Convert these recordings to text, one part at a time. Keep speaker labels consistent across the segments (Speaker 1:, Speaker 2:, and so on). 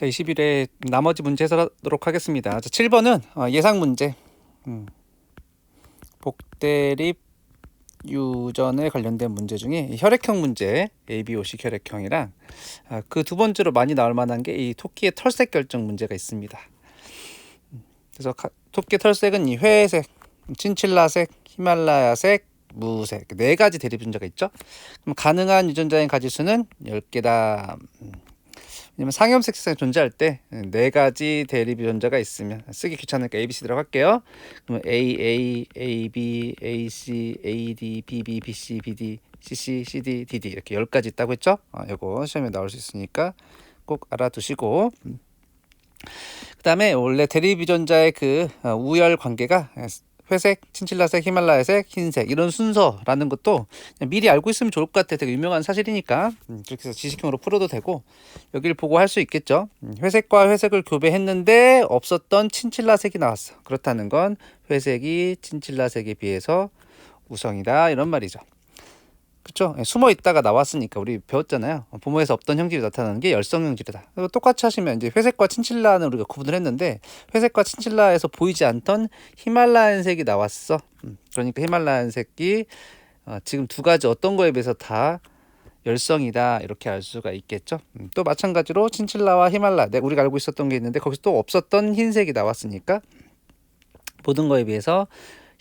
Speaker 1: 자, 20일에 나머지 문제 해설하도록 하겠습니다. 자, 7번은 예상 문제. 복대립 유전에 관련된 문제 중에 혈액형 문제, ABOC 혈액형이랑 그 두 번째로 많이 나올 만한 게 이 토끼의 털색 결정 문제가 있습니다. 그래서 토끼 털색은 이 회색, 친칠라색, 히말라야색, 무색 네 가지 대립 유전자가 있죠. 그럼 가능한 유전자의 가지수는 10개다. 왜냐면 상염색 세상에 존재할 때 네 가지 대립 유전자가 있으면 쓰기 귀찮으니까 ABC라고 할게요. 그러면 AA, AB, AC, AD, BB, BC, BD, CC, CD, DD 이렇게 10가지 있다고 했죠. 이거 시험에 나올 수 있으니까 꼭 알아두시고, 그 다음에 원래 대립 유전자의 그 우열 관계가 회색, 친칠라색, 히말라야색, 흰색 이런 순서라는 것도 미리 알고 있으면 좋을 것 같아요. 되게 유명한 사실이니까 그렇게 해서 지식형으로 풀어도 되고 여기를 보고 할 수 있겠죠. 회색과 회색을 교배했는데 없었던 친칠라색이 나왔어. 그렇다는 건 회색이 친칠라색에 비해서 우성이다 이런 말이죠. 그렇죠? 숨어 있다가 나왔으니까 우리 배웠잖아요. 부모에서 없던 형질이 나타나는 게 열성 형질이다. 똑같이 하시면 이제 회색과 친칠라는 우리가 구분을 했는데 회색과 친칠라에서 보이지 않던 히말라얀색이 나왔어. 그러니까 히말라얀색이 지금 두 가지 어떤 거에 비해서 다 열성이다 이렇게 알 수가 있겠죠. 또 마찬가지로 친칠라와 히말라야 우리가 알고 있었던 게 있는데 거기서 또 없었던 흰색이 나왔으니까 모든 거에 비해서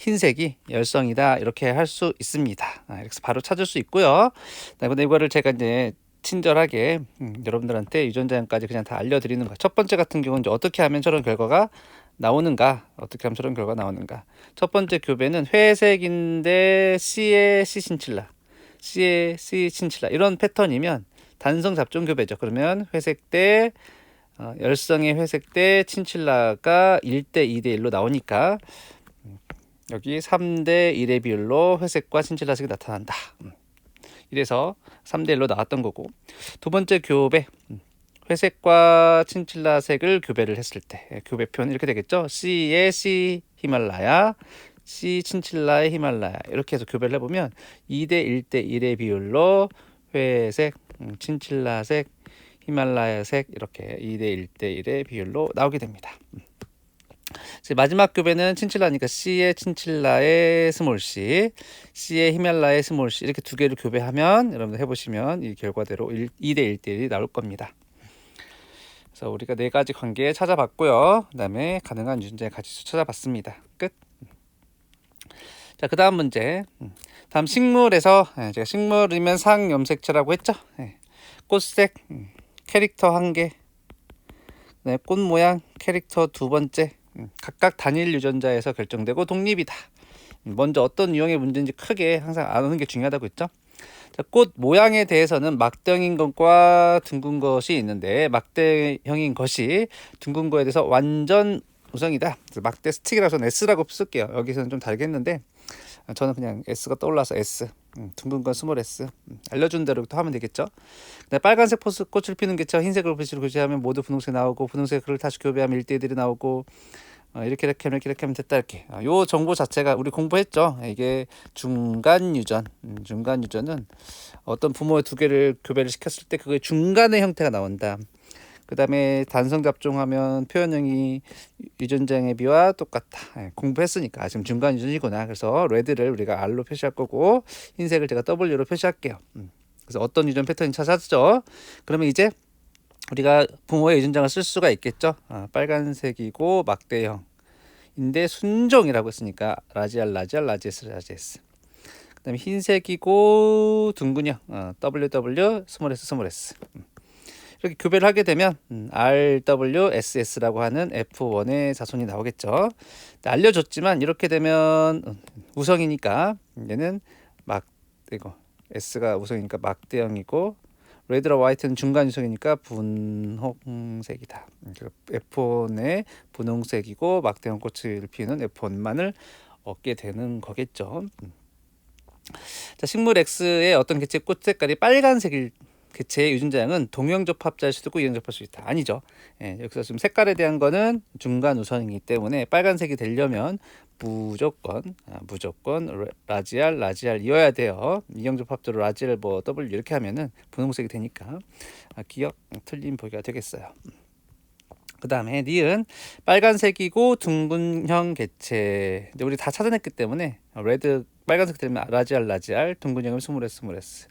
Speaker 1: 흰색이 열성이다 이렇게 할 수 있습니다. 이렇게 바로 찾을 수 있고요. 근데 이거를 제가 이제 친절하게 여러분들한테 유전자형까지 그냥 다 알려드리는 거. 첫 번째 같은 경우는 이제 어떻게 하면 저런 결과가 나오는가, 어떻게 하면 저런 결과가 나오는가. 첫 번째 교배는 회색인데 C에 C 신칠라, C에 C 신칠라 이런 패턴이면 단성 잡종 교배죠. 그러면 회색 때 열성의 회색 때 친칠라가 1대 2대 1로 나오니까 여기 3대 1의 비율로 회색과 친칠라색이 나타난다. 이래서 3대 1로 나왔던 거고, 두 번째 교배, 회색과 친칠라색을 교배를 했을 때 교배 표현 이렇게 되겠죠. C에 C 히말라야, C 친칠라의 히말라야 이렇게 해서 교배를 해보면 2대 1대 1의 비율로 회색, 친칠라색, 히말라야색 이렇게 2대 1대 1의 비율로 나오게 됩니다. 마지막 교배는 친칠라니까 C의 친칠라의 스몰 C, C의 히말라의 스몰 C 이렇게 두 개를 교배하면 여러분들 해보시면 이 결과대로 2대 1대 1이 나올 겁니다. 그래서 우리가 네 가지 관계 찾아봤고요. 그 다음에 가능한 유전자의 가지수 찾아봤습니다. 끝. 자, 그 다음 문제. 다음 식물에서 제가 식물이면 상염색체라고 했죠. 꽃색 캐릭터 1개, 꽃 모양 캐릭터 2번째, 각각 단일 유전자에서 결정되고 독립이다. 먼저 어떤 유형의 문제인지 크게 항상 아는 게 중요하다고 했죠. 자, 꽃 모양에 대해서는 막대형인 것과 둥근 것이 있는데 막대형인 것이 둥근 거에 대해서 완전 우성이다. 막대 스틱이라서 S라고 쓸게요. 여기서는 좀 다르겠는데 저는 그냥 S가 떠올라서 S. 둥근 건 스몰 S. 알려준 대로 또 하면 되겠죠. 빨간색 포스 꽃을 피는 개체와 흰색을 빛으로 교체하면 모두 분홍색 나오고 분홍색을 다시 교배하면 1대1이 나오고 이렇게 하면 됐다 이렇게. 요 정보 자체가 우리 공부했죠. 이게 중간 유전. 중간 유전은 어떤 부모의 두 개를 교배를 시켰을 때 그게 중간의 형태가 나온다. 그 다음에 단성 잡종하면 표현형이 유전자형의 비와 똑같다. 공부했으니까 지금 중간 유전이구나. 그래서 레드를 우리가 R로 표시할 거고 흰색을 제가 W로 표시할게요. 그래서 어떤 유전 패턴이 찾았죠. 그러면 이제 우리가 부모의 유전장을 쓸 수가 있겠죠. 빨간색이고 막대형인데 순종이라고 했으니까 라지알, 라지에스. 그 다음에 흰색이고 둥근형 WW, 스몰 S. 이렇게 교배를 하게 되면 RWSS라고 하는 F1의 자손이 나오겠죠. 알려줬지만 이렇게 되면 우성이니까 얘는 이거 S가 우성이니까 막대형이고 레드와 화이트는 중간 유성이니까 분홍색이다. F1의 분홍색이고 막대형 꽃을 피우는 F1만을 얻게 되는 거겠죠. 자, 식물 X의 어떤 개체 꽃 색깔이 빨간색일 개체의 유전자형은 동형접합자일 수도 있고 이형접합일 수 있다. 아니죠. 여기서 지금 색깔에 대한 거는 중간 우선이기 때문에 빨간색이 되려면 무조건 라지알 이어야 돼요. 이형접합자로 라지알 W 이렇게 하면은 분홍색이 되니까 기억 틀린 보기가 되겠어요. 그 다음에 니은 빨간색이고 둥근형 개체. 근데 우리 다 찾아냈기 때문에 레드 빨간색 되면 라지알 라지알, 둥근형은 스몰 S 스몰 S.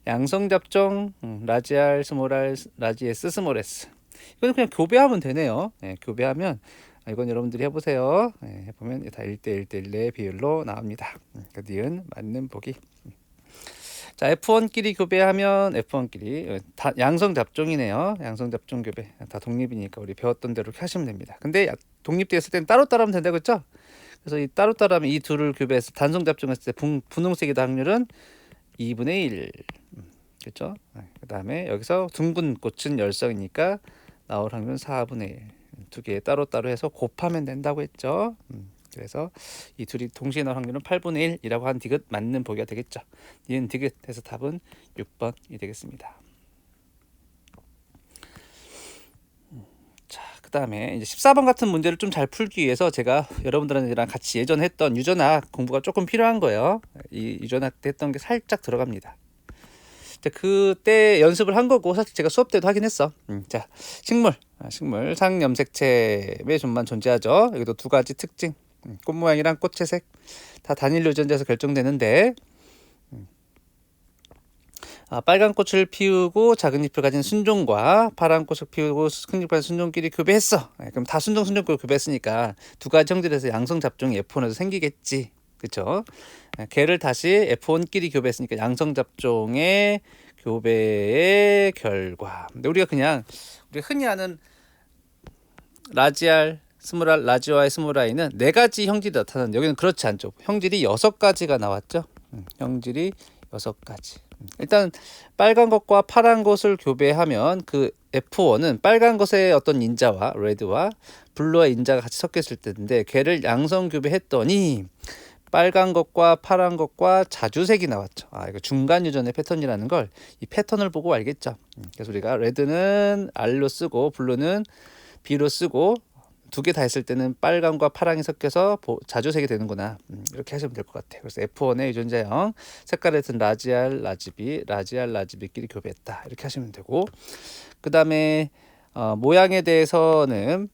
Speaker 1: 양성 잡종 라지알 스몰 R 라지 S 스몰 S. 이건 그냥 교배하면 되네요. 네, 교배하면 이건 여러분들이 해보세요. 네, 해보면 다 1대 1대 1의 비율로 나옵니다. 그 니은 맞는 보기. 자, F1끼리 교배하면 F1끼리 다 양성 잡종이네요. 양성 잡종 교배 다 독립이니까 우리 배웠던 대로 이렇게 하시면 됩니다. 근데 독립되었을 때는 따로따로 하면 된다고 했죠? 그래서 이 따로따로 하면 이 둘을 교배해서 단성 잡종했을 때 분홍색의 확률은 2분의 1. 그렇죠? 그 다음에 여기서 둥근 꽃은 열성이니까 나올 확률은 4분의 1. 두 개 따로따로 해서 곱하면 된다고 했죠. 그래서 이 둘이 동시에 나올 확률은 8분의 1이라고 한 디귿 맞는 보기가 되겠죠. 니은 디귿 해서 답은 6번이 되겠습니다. 자, 그 다음에 이제 14번 같은 문제를 좀 잘 풀기 위해서 제가 여러분들이랑 같이 예전에 했던 유전학 공부가 조금 필요한 거예요. 이 유전학 때 했던 게 살짝 들어갑니다. 그때 연습을 한 거고 사실 제가 수업 때도 하긴 했어. 자, 식물 상염색체의 좀만 존재하죠. 여기도 두 가지 특징, 꽃 모양이랑 꽃의 색 다 단일 유전자에서 결정되는데 빨간 꽃을 피우고 작은 잎을 가진 순종과 파란 꽃을 피우고 큰 잎을 가진 순종끼리 교배했어. 그럼 다 순종끼리 교배했으니까 두 가지 형질에서 양성 잡종이 F1에서 생기겠지. 그렇죠? 걔를 다시 F1끼리 교배했으니까 양성 잡종의 교배의 결과. 근데 우리가 흔히 아는 라지알, 스몰알, 라지오아의 스몰아이는 네 가지 형질이 나타나는데 여기는 그렇지 않죠. 형질이 6가지가 나왔죠. 형질이 6가지. 일단 빨간 것과 파란 것을 교배하면 그 F1은 빨간 것의 어떤 인자와 레드와 블루와 인자가 같이 섞였을 때인데 걔를 양성 교배했더니 빨간 것과 파란 것과 자주색이 나왔죠. 이거 중간 유전의 패턴이라는 걸 이 패턴을 보고 알겠죠. 그래서 우리가 레드는 R로 쓰고 블루는 B로 쓰고 두 개 다 했을 때는 빨간과 파랑이 섞여서 자주색이 되는구나. 이렇게 하시면 될 것 같아요. 그래서 F1의 유전자형 색깔에 든 라지알, 라지비, 라지알, 라지비끼리 교배했다. 이렇게 하시면 되고 그 다음에 모양에 대해서는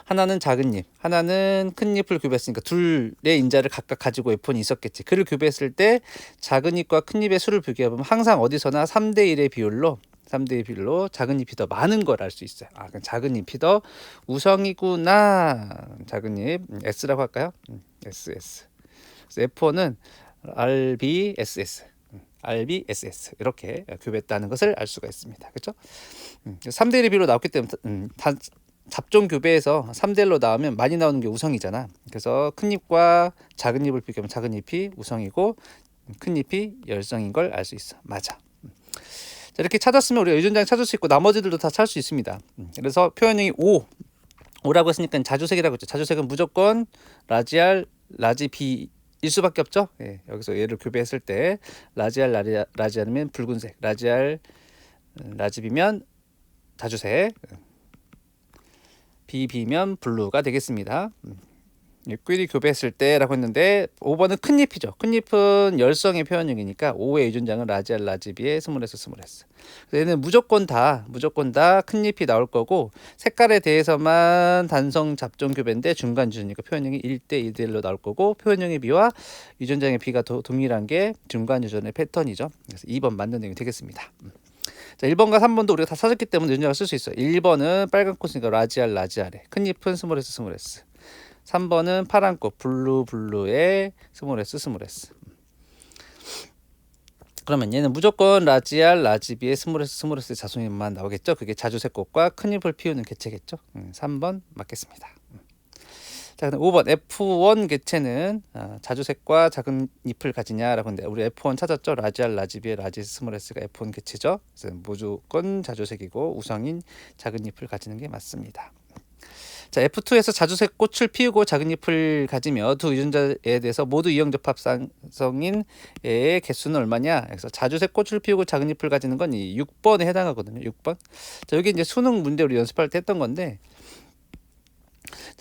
Speaker 1: 하나는 작은 잎, 하나는 큰 잎을 교배했으니까 둘의 인자를 각각 가지고 F1이 있었겠지. 그를 교배했을 때 작은 잎과 큰 잎의 수를 비교해보면 항상 어디서나 3대 1의 비율로 작은 잎이 더 많은 걸 알 수 있어요. 그럼 작은 잎이 더 우성이구나. 작은 잎 S라고 할까요? SS. 그래서 F1은 RBSS. RBSS 이렇게 교배했다는 것을 알 수가 있습니다. 그렇죠? 3대 1의 비율로 나왔기 때문에 잡종 교배에서 3대 1로 나오면 많이 나오는 게 우성이잖아. 그래서 큰 잎과 작은 잎을 비교하면 작은 잎이 우성이고 큰 잎이 열성인 걸 알 수 있어. 맞아. 자, 이렇게 찾았으면 우리가 유전자를 찾을 수 있고 나머지들도 다 찾을 수 있습니다. 그래서 표현형이 5라고 했으니까 자주색이라고 했죠. 자주색은 무조건 라지알, 라지비일 수밖에 없죠. 여기서 얘를 교배했을 때 라지알, 라지알이면 붉은색, 라지알, 라지비면 자주색, 비비면 블루가 되겠습니다. 끼리 교배했을 때라고 했는데 5번은 큰 잎이죠. 큰 잎은 열성의 표현형이니까 5의 유전자는 라지알, 라지비의 스몰S, 스몰S. 얘는 무조건 다 큰 잎이 나올 거고 색깔에 대해서만 단성 잡종 교배인데 중간 유전이니까 표현형이 1대 2대 1로 나올 거고 표현형의 B와 유전자의 B가 동일한 게 중간 유전의 패턴이죠. 그래서 2번 맞는 내용이 되겠습니다. 자, 1번과 3번도 우리가 다 찾았기 때문에 유전자를 쓸 수 있어요. 1번은 빨간 꽃이니까 라지알, 라지알에 큰 잎은 스몰S, 스몰S. 3번은 파란 꽃 블루의 스몰S, 스몰S. 그러면 얘는 무조건 라지알, 라지비의 스몰S, 스몰S의 자손이만 나오겠죠. 그게 자주색 꽃과 큰 잎을 피우는 개체겠죠. 3번 맞겠습니다. 자, 그다음 5번 F1 개체는 자주색과 작은 잎을 가지냐라고 하는데 우리 F1 찾았죠. 라지알, 라지비의 라지 스몰S가 F1 개체죠. 그래서 무조건 자주색이고 우성인 작은 잎을 가지는 게 맞습니다. 자, F2에서 자주색 꽃을 피우고 작은 잎을 가지며 두 유전자에 대해서 모두 이형접합성인 의 개수는 얼마냐? 그래서 자주색 꽃을 피우고 작은 잎을 가지는 건 이 6번에 해당하거든요. 6번. 자, 여기 이제 수능 문제 우리 연습할 때 했던 건데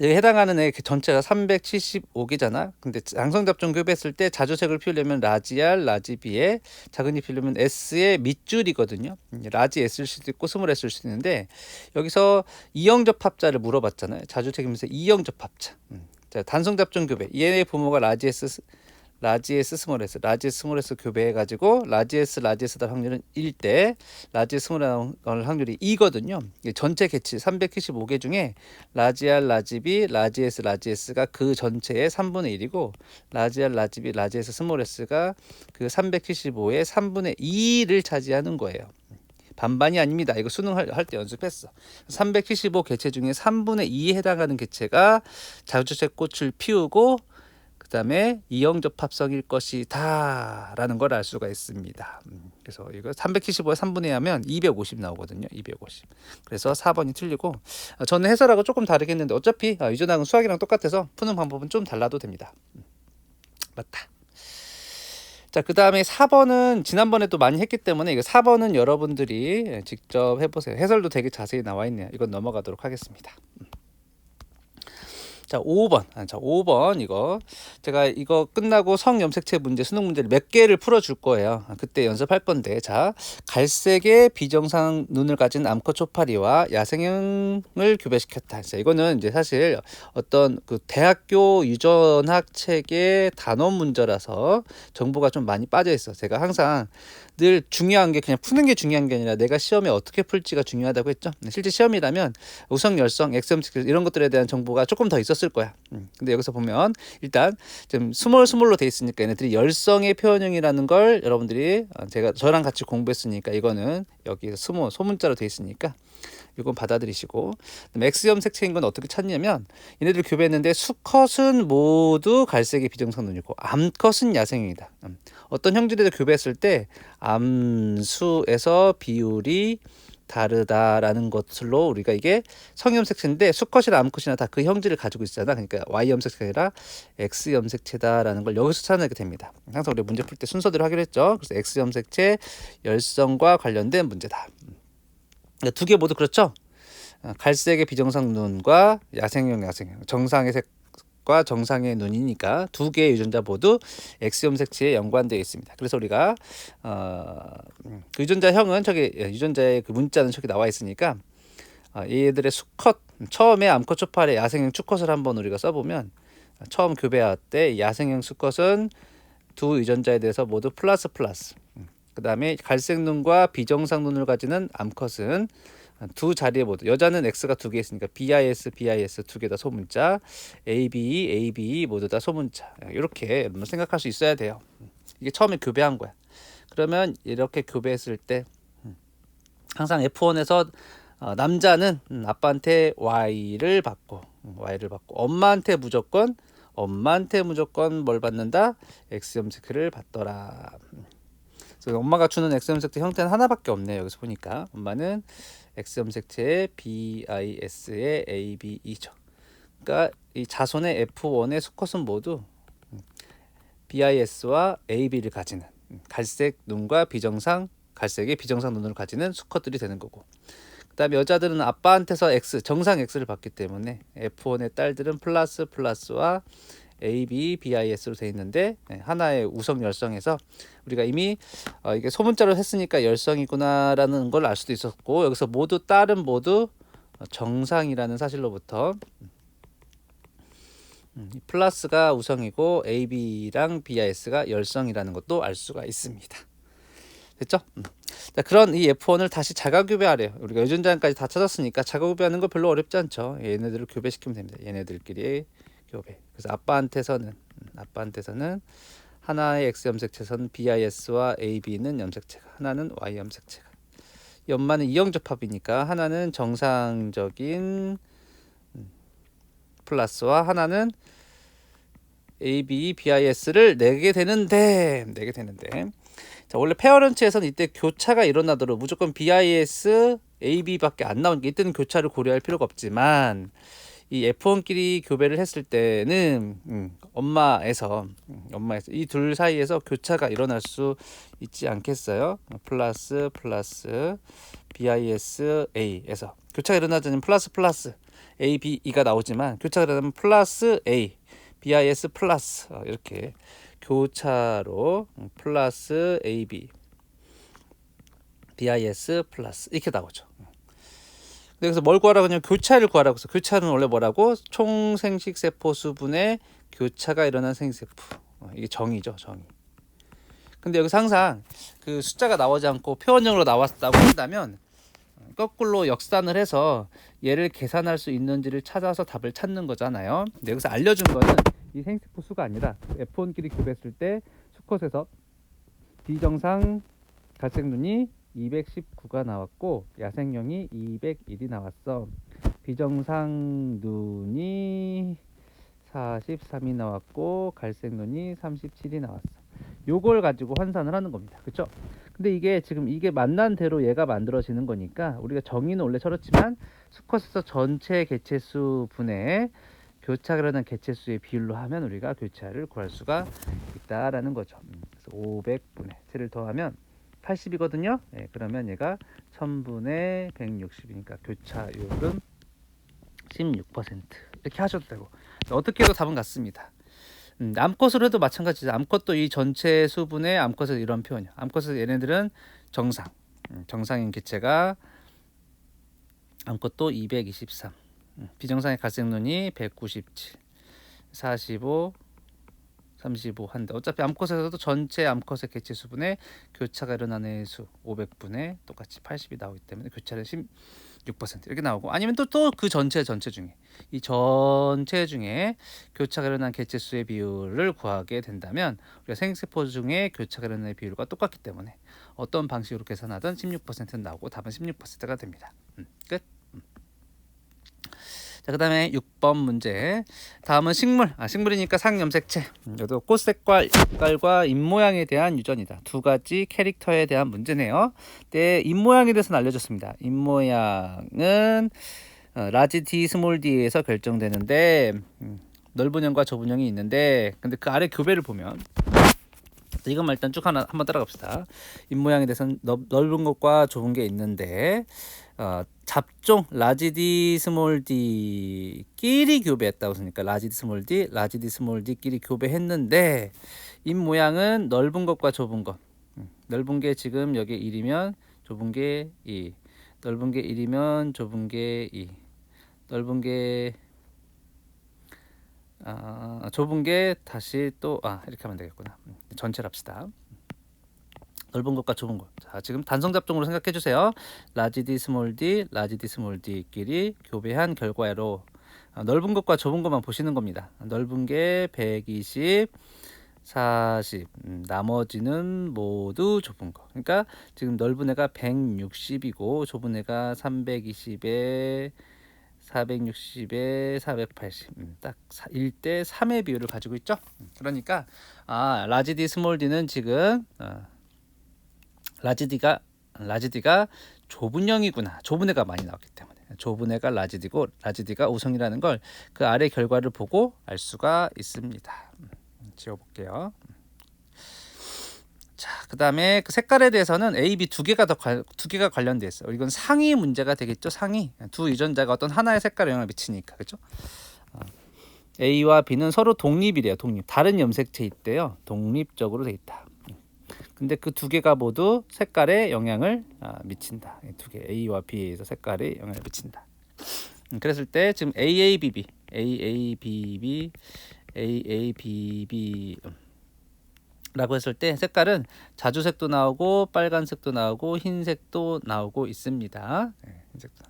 Speaker 1: 여기 해당하는 애 전체가 375개잖아. 근데 양성잡종 교배했을 때 자주색을 피우려면 라지 R, 라지 B에 작은 이 피우려면 S의 밑줄이거든요. 라지 S일 수도 있고 스몰 S일 수도 있는데 여기서 이형접합자를 물어봤잖아요. 자주책이면서 이형접합자. 자, 단성잡종 교배. 얘의 부모가 라지 S, 스몰 S, 라지 S, 스몰 S 교배해가지고 라지 S 확률은 1대 라지 S, 스몰 S 확률이 2거든요. 전체 개치 375개 중에 라지 R, 라지 B, 라지 S가 그 전체의 3분의 1이고 라지 R, 라지 B, 라지 S, 스몰 S가 그 375의 3분의 2를 차지하는 거예요. 반반이 아닙니다. 이거 수능 할 때 연습했어. 375 개체 중에 3분의 2에 해당하는 개체가 자주색 꽃을 피우고 그 다음에 이형접합성일 것이다 라는 걸 알 수가 있습니다. 그래서 이거 375에 3분의 2 하면 250 나오거든요. 250. 그래서 4번이 틀리고 저는 해설하고 조금 다르게 했는데 어차피 유전학은 수학이랑 똑같아서 푸는 방법은 좀 달라도 됩니다. 맞다. 자, 그 다음에 4번은 지난번에도 많이 했기 때문에 이거 4번은 여러분들이 직접 해보세요. 해설도 되게 자세히 나와 있네요. 이건 넘어가도록 하겠습니다. 자, 5번 이거 제가 이거 끝나고 성염색체 문제 수능 문제를 몇 개를 풀어줄 거예요. 그때 연습할 건데, 자, 갈색의 비정상 눈을 가진 암컷 초파리와 야생형을 교배시켰다. 자, 이거는 이제 사실 어떤 그 대학교 유전학 책의 단원 문제라서 정보가 좀 많이 빠져 있어. 제가 항상 늘 중요한 게 그냥 푸는 게 중요한 게 아니라 내가 시험에 어떻게 풀지가 중요하다고 했죠. 실제 시험이라면 우성, 열성, 엑스염색 이런 것들에 대한 정보가 조금 더 있었을 거야. 근데 여기서 보면 일단 좀 스몰로 돼 있으니까 얘네들이 열성의 표현형이라는 걸 여러분들이 제가 저랑 같이 공부했으니까 이거는 여기 소문자로 돼 있으니까 이건 받아들이시고, X염색체인 건 어떻게 찾냐면 얘네들 교배했는데 수컷은 모두 갈색의 비정상 눈이고 암컷은 야생형이다. 어떤 형질에도 교배했을 때 암수에서 비율이 다르다라는 것으로 우리가 이게 성염색체인데 수컷이나 암컷이나 다 그 형질을 가지고 있잖아. 그러니까 Y염색체가 아니라 X염색체다라는 걸 여기서 찾아내게 됩니다. 항상 우리 문제 풀 때 순서대로 하기로 했죠. 그래서 X염색체 열성과 관련된 문제다. 두 개 모두 그렇죠. 갈색의 비정상 눈과 야생형, 정상의 색과 정상의 눈이니까 두 개의 유전자 모두 X염색체에 연관되어 있습니다. 그래서 우리가 그 유전자형은 저기 유전자의 그 문자는 저기 나와 있으니까 얘들의 수컷 처음에 암컷 초파의 야생형 수컷을 한번 우리가 써보면 처음 교배할 때 야생형 수컷은 두 유전자에 대해서 모두 플러스. 그 다음에 갈색 눈과 비정상 눈을 가지는 암컷은 두 자리에 모두 여자는 X가 두 개 있으니까 BIS 두 개 다 소문자, ABE 모두 다 소문자. 이렇게 생각할 수 있어야 돼요. 이게 처음에 교배한 거야. 그러면 이렇게 교배했을 때 항상 F1에서 남자는 아빠한테 Y를 받고 엄마한테 무조건 뭘 받는다? X염색체를 받더라. 그래서 엄마가 주는 X염색체 형태는 하나밖에 없네요. 여기서 보니까 엄마는 X염색체의 BIS의 ABE죠. 그러니까 이 자손의 F1의 수컷은 모두 BIS와 AB를 가지는 갈색 눈과 갈색의 비정상 눈을 가지는 수컷들이 되는 거고, 그 다음에 여자들은 아빠한테서 정상 X를 받기 때문에 F1의 딸들은 플러스와 AB, BIS로 되어 있는데 하나의 우성 열성에서 우리가 이미 이게 소문자로 했으니까 열성이구나라는 걸 알 수도 있었고, 여기서 딸은 모두 정상이라는 사실로부터 플러스가 우성이고 AB랑 BIS가 열성이라는 것도 알 수가 있습니다. 됐죠? 자, 그런 이 F1을 다시 자가 교배하래요. 우리가 유전자까지 다 찾았으니까 자가 교배하는 거 별로 어렵지 않죠. 얘네들을 교배시키면 됩니다. 얘네들끼리 교배. 그래서 아빠한테서는 하나의 X염색체선 BIS와 AB는 염색체가, 하나는 Y염색체가. 이 엄마는 이형접합이니까 하나는 정상적인 플러스와 하나는 AB, BIS를 내게 되는데 자, 원래 페어런츠에서는 이때 교차가 일어나도록 무조건 BIS, AB밖에 안 나오니까 이때는 교차를 고려할 필요가 없지만 이 F1끼리 교배를 했을 때는 엄마에서 이 둘 사이에서 교차가 일어날 수 있지 않겠어요? 플러스 BIS A에서 교차가 일어나자면 플러스 A, B, E가 나오지만 교차가 되면 플러스 A, BIS 플러스 이렇게 교차로 플러스 AB, BIS 플러스 이렇게 나오죠. 그래서 뭘 구하라고 하냐면 교차를 구하라고 해서 교차는 원래 뭐라고? 총 생식세포 수분의 교차가 일어난 생식세포. 이게 정의죠, 정의. 근데 여기서 항상 그 숫자가 나오지 않고 표현형으로 나왔다고 한다면 거꾸로 역산을 해서 얘를 계산할 수 있는지를 찾아서 답을 찾는 거잖아요. 근데 여기서 알려준 거는 이 생식세포 수가 아니라 F1끼리 교배했을 때 수컷에서 비정상 갈색눈이 219가 나왔고 야생형이 201이 나왔어. 비정상 눈이 43이 나왔고 갈색 눈이 37이 나왔어. 요걸 가지고 환산을 하는 겁니다. 그렇죠? 근데 이게 지금 이게 만난 대로 얘가 만들어지는 거니까 우리가 정의는 원래 저렇지만 수컷에서 전체 개체수 분의 교차가 일어난 개체수의 비율로 하면 우리가 교차를 구할 수가 있다라는 거죠. 그래서 500분의 채를 더하면 80이거든요. 네, 그러면 얘가 1000분의 160이니까 교차율은 16% 이렇게 하셔도 되고 어떻게 해도 답은 같습니다. 암컷으로 해도 마찬가지죠. 암컷도 이 전체 수분의 암컷에서 이런 표현이요. 암컷에서 얘네들은 정상, 정상인 개체가 암컷도 223, 비정상의 갈색눈이 197, 45, 35 한다. 어차피 암컷에서도 전체 암컷의 개체 수분의 교차가 일어나는 수 500분의 똑같이 80이 나오기 때문에 교차는 16% 이렇게 나오고 아니면 또 그 전체 중에 이 전체 중에 교차가 일어난 개체 수의 비율을 구하게 된다면 우리가 생세포 중에 교차가 일어나는 비율과 똑같기 때문에 어떤 방식으로 계산하든 16%는 나오고 답은 16%가 됩니다. 끝. 자, 그다음에 6번 문제. 다음은 식물. 식물이니까 상염색체. 여기도 꽃색과 잎깔과 잎모양에 대한 유전이다. 두 가지 캐릭터에 대한 문제네요. 네, 잎모양에 대해서는 알려줬습니다. 잎모양은 라지 D, 스몰 D에서 결정되는데 넓은 형과 좁은 형이 있는데 근데 그 아래 교배를 보면 이것만 일단 쭉 한번 따라갑시다. 잎모양에 대해서는 넓은 것과 좁은 게 있는데 잡종 라지 D, 스몰 D 끼리 교배했다고 했으니까 라지 D, 스몰 D, 라지 D, 스몰 D 끼리 교배했는데 잎 모양은 넓은 것과 좁은 것. 넓은 게 지금 여기 1이면 좁은 게 2. 넓은 게 1이면 좁은 게 2. 넓은 게 좁은 게 다시 또 이렇게 하면 되겠구나. 전체를 합시다. 넓은 것과 좁은 것. 자, 지금 단성 잡종으로 생각해 주세요. 라지 D, 스몰 D, 라지 D, 스몰 D끼리 교배한 결과로 넓은 것과 좁은 것만 보시는 겁니다. 넓은 게 120, 40. 나머지는 모두 좁은 거. 그러니까 지금 넓은 애가 160이고 좁은 애가 320에 460에 480. 딱 1대 3의 비율을 가지고 있죠. 그러니까 라지 D, 스몰 D는 지금 라지 D가 좁은 형이구나. 좁은 애가 많이 나왔기 때문에 좁은 애가 라지 D고 라지 D가 우성이라는 걸 그 아래 결과를 보고 알 수가 있습니다. 지워볼게요. 자, 그다음에 그 색깔에 대해서는 A, B 두 개가 관련돼 있어요. 이건 상위 문제가 되겠죠. 상위 두 유전자가 어떤 하나의 색깔에 영향을 미치니까 그렇죠. A와 B는 서로 독립이래요. 독립. 다른 염색체 있대요. 독립적으로 돼 있다. 근데 그 두 개가 모두 색깔에 영향을 미친다. 두 개 A와 B에서 색깔에 영향을 미친다. 그랬을 때 지금 AABB 라고 했을 때 색깔은 자주색도 나오고 빨간색도 나오고 흰색도 나오고 있습니다. 흰색도.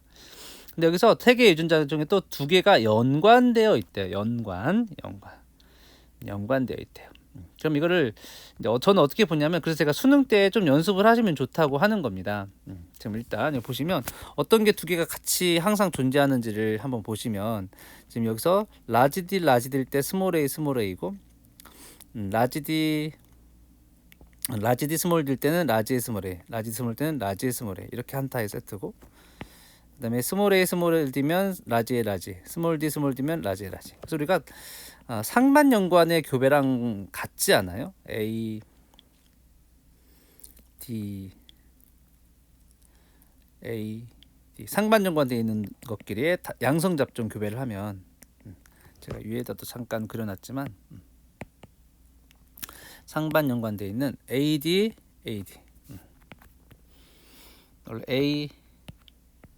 Speaker 1: 근데 여기서 세 개의 유전자 중에 또 두 개가 연관되어 있대요. 연관되어 있대요. 그럼 이거를 저는 어떻게 보냐면 그래서 제가 수능 때 좀 연습을 하시면 좋다고 하는 겁니다. 지금 일단 여기 보시면 어떤 게 두 개가 같이 항상 존재하는지를 한번 보시면 지금 여기서 라지 D일 때 스몰 A고 라지 D 스몰 D일 때는 라지 A 스몰 A, 라지 스몰 때는 라지 A 스몰 A 이렇게 한타의 세트고 그다음에 스몰 D면 라지 A 스몰 D면 라지 A 그래서 우리가 상반 연관의 교배랑 같지 않아요? A, D, 상반 연관되어 있는 것끼리의 양성 잡종 교배를 하면 제가 위에다도 잠깐 그려놨지만 상반 연관되어 있는 AD 원래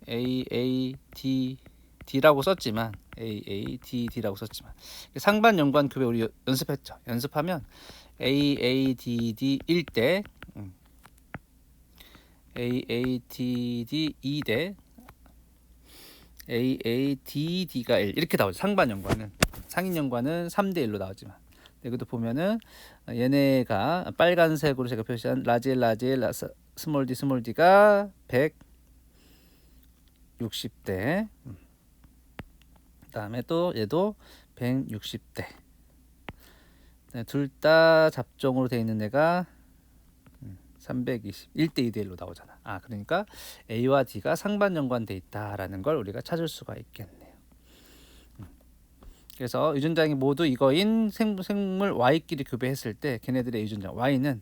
Speaker 1: AADD라고 썼지만 AADD라고 썼지만 상반 연관 교배 우리 연습했죠. 연습하면 AADD 1대 AADD 2대 AADD가 1 이렇게 나오죠. 상반 연관은 상인 연관은 3대 1로 나오지만 여기도 보면은 얘네가 빨간색으로 제가 표시한 라지 스몰 D가 160대 그다음에 또 얘도 160대 둘 다 잡종으로 되어 있는 애가 320 1대 2대 1로 나오잖아. 그러니까 A와 D가 상반 연관돼 있다라는 걸 우리가 찾을 수가 있겠네요. 그래서 유전장이 모두 이거인 생물 Y끼리 교배했을 때 걔네들의 유전장 Y는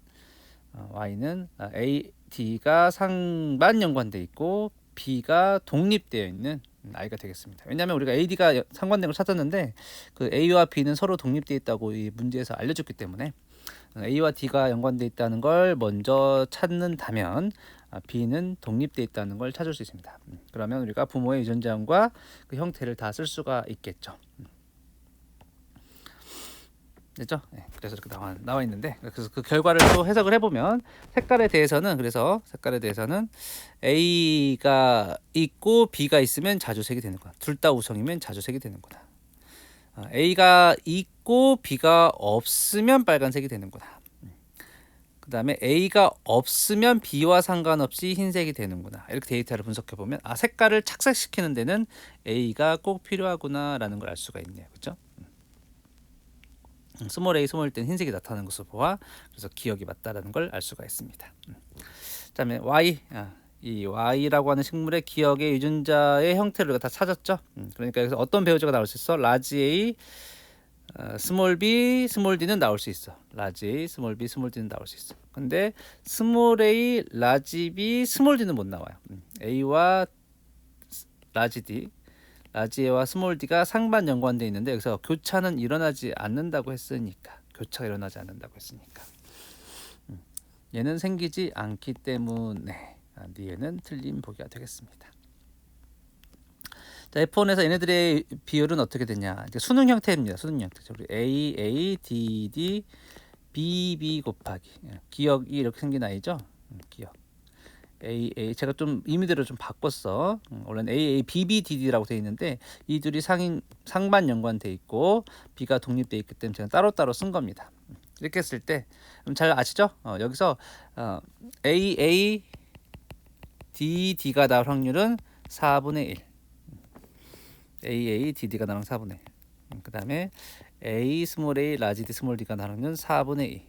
Speaker 1: A, D가 상반 연관돼 있고 B가 독립되어 있는 아이가 되겠습니다. 왜냐하면 우리가 AD가 상관된 걸 찾았는데 그 A와 B는 서로 독립되어 있다고 이 문제에서 알려줬기 때문에 A와 D가 연관되어 있다는 걸 먼저 찾는다면 B는 독립되어 있다는 걸 찾을 수 있습니다. 그러면 우리가 부모의 유전자과 그 형태를 다 쓸 수가 있겠죠. 됐죠? 네, 그래서 이렇게 나와 있는데 그래서 그 결과를 또 해석을 해보면 색깔에 대해서는 A가 있고 B가 있으면 자주색이 되는 거야. 둘 다 우성이면 자주색이 되는 거다. A가 있고 B가 없으면 빨간색이 되는구나. 그 다음에 A가 없으면 B와 상관없이 흰색이 되는구나. 이렇게 데이터를 분석해 보면 색깔을 착색시키는 데는 A가 꼭 필요하구나 라는 걸 알 수가 있네요. 그렇죠? 스몰 a 스몰 때는 흰색이 나타나는 것을 보아 그래서 기억이 맞다라는 걸 알 수가 있습니다. 그다음에 y 이 y라고 하는 식물의 기억의 유전자의 형태를 다 찾았죠. 그러니까 여기서 어떤 배우자가 나올 수 있어? 라지 a 스몰 b 스몰 d는 나올 수 있어. 라지 a 스몰 b 스몰 d는 나올 수 있어. 근데 스몰 a 라지 b 스몰 d는 못 나와요. a와 라지 d 라지 A와 스몰 D가 상반 연관되어 있는데 여기서 교차는 일어나지 않는다고 했으니까 얘는 생기지 않기 때문에 뒤에는 틀린 보기가 되겠습니다. 자, F1에서 얘네들의 비율은 어떻게 되냐? 이제 수능 형태입니다. 수능 형태. 우리 A, D, D, B 곱하기 기억이 이렇게 생긴 아이죠? 기억. 제가 좀 임의대로 좀 바꿨어. 원래는 BBDD라고 되어 있는데 이 둘이 상반 연관돼 있고 B가 독립돼 있기 때문에 제가 따로따로 쓴 겁니다. 이렇게 했을 때 잘 아시죠? 여기서 DD가 나올 확률은 4분의 1. DD가 나오는 4분의 1. 그 다음에 A 스몰 a 라지 D 스몰 D가 나오는 확률은 4분의 2.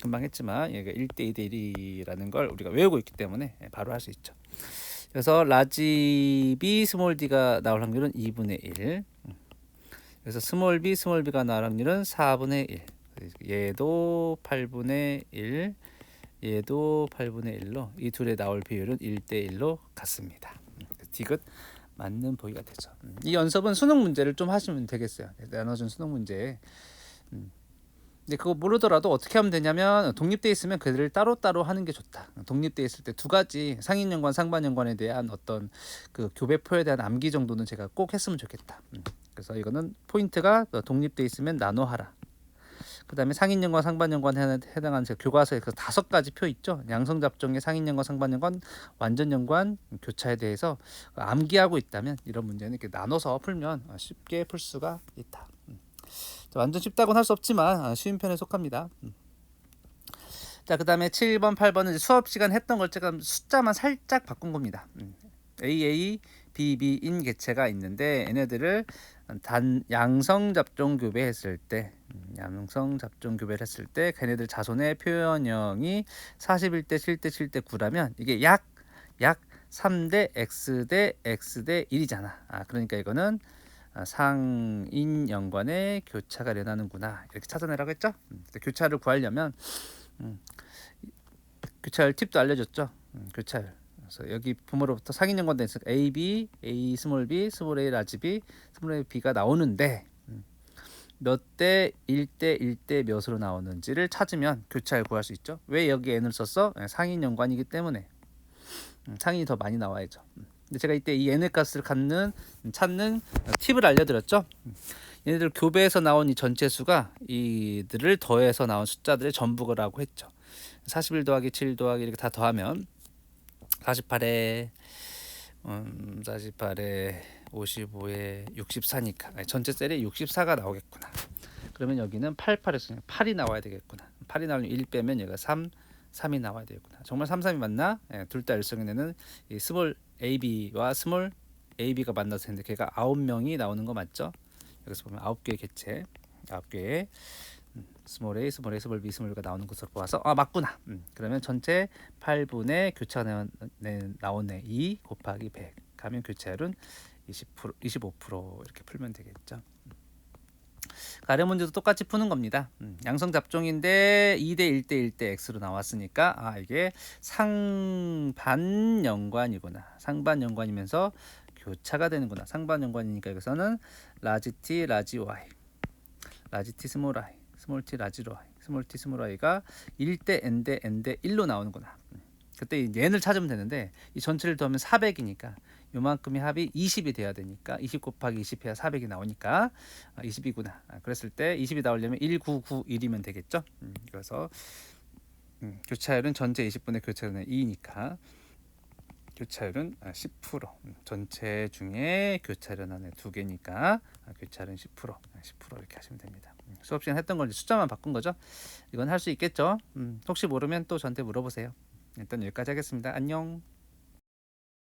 Speaker 1: 금방 했지만 얘가 1대 2대 1이라는 걸 우리가 외우고 있기 때문에 바로 할 수 있죠. 그래서 라지 B 스몰 D가 나올 확률은 2분의 1. 그래서 스몰 B 스몰 B가 나올 확률은 4분의 1. 얘도 8분의 1. 얘도 8분의 1로 이 둘의 나올 비율은 1대 1로 같습니다. 디귿 맞는 보기가 되죠. 이 연습은 수능 문제를 좀 하시면 되겠어요. 나눠준 수능 문제. 근데 그거 모르더라도 어떻게 하면 되냐면 독립돼 있으면 그들을 따로따로 하는 게 좋다. 독립돼 있을 때 두 가지 상인 연관, 상반 연관에 대한 어떤 그 교배표에 대한 암기 정도는 제가 꼭 했으면 좋겠다. 그래서 이거는 포인트가 독립돼 있으면 나눠하라. 그다음에 상인 연관, 상반 연관에 해당하는 교과서에 그 5가지 표 있죠. 양성 잡종의 상인 연관, 상반 연관, 완전 연관, 교차에 대해서 암기하고 있다면 이런 문제는 이렇게 나눠서 풀면 쉽게 풀 수가 있다. 완전 쉽다고는 할 수 없지만 쉬운 편에 속합니다. 자, 그 다음에 7번, 8번은 수업 시간 했던 걸 제가 숫자만 살짝 바꾼 겁니다. AA, BB인 개체가 있는데 얘네들을 양성 잡종 교배했을 때 걔네들 자손의 표현형이 41대 7대 7대 9라면 이게 약 3대 X 대 X 대 1이잖아. 그러니까 이거는 상인 연관의 교차가 일어나는구나 이렇게 찾아내라고 했죠. 교차를 구하려면 교차율 팁도 알려줬죠. 교차율 그래서 여기 부모로부터 상인연관된 있으니까 A, B, A 스몰 b, 스몰 a, 라지 b, 스몰 a, b가 나오는데 몇 대 1대 1대 몇으로 나오는지를 찾으면 교차를 구할 수 있죠. 왜 여기 n을 썼어? 상인연관이기 때문에 상인이 더 많이 나와야죠. 근데 제가 이때 이 n의 값을 찾는 팁을 알려드렸죠. 얘네들 교배에서 나온 이 전체 수가 이들을 더해서 나온 숫자들의 전부라고 했죠. 41 더하기 7 더하기 이렇게 다 더하면 48에 55에 64니까 전체 셀이 64가 나오겠구나. 그러면 여기는 88에서 8이 나와야 되겠구나. 8이 나오면 1 빼면 얘가 3이 나와야 되겠구나. 정말 3, 3이 맞나? 둘 다 일성에는 이 스몰 AB와 스몰 AB가 만나서 했는데 걔가 9명이 나오는 거 맞죠? 여기서 보면 9개의 개체, 9개의 스몰 A, 스몰 A, 스몰 B, 스몰 B가 나오는 것으로 보아서 맞구나. 그러면 전체 8분의 교차가 나오네. 2 곱하기 100 하면 교차율은 25% 이렇게 풀면 되겠죠. 가령 문제도 똑같이 푸는 겁니다. 양성 잡종인데 2대 1대 1대 x로 나왔으니까 이게 상반 연관이구나. 상반 연관이면서 교차가 되는구나. 상반 연관이니까 여기서는 라지 t 라지 y, 라지 t 스몰 i, 스몰 t 라지 y, 스몰 t 스몰 i가 1대 n 대 n 대 1로 나오는구나. 그때 이 n을 찾으면 되는데 이 전체를 더하면 400이니까 요만큼의 합이 20이 돼야 되니까 20 곱하기 20 해야 400이 나오니까 20이구나. 그랬을 때 20이 나오려면 1991이면 되겠죠. 그래서 교차율은 전체 20분의 교차율은 2니까 교차율은 10%. 전체 중에 교차율은 안에 2개니까 교차율은 10%, 10% 이렇게 하시면 됩니다. 수업 시간 했던 걸 숫자만 바꾼 거죠. 이건 할 수 있겠죠. 혹시 모르면 또 저한테 물어보세요. 일단 여기까지 하겠습니다. 안녕.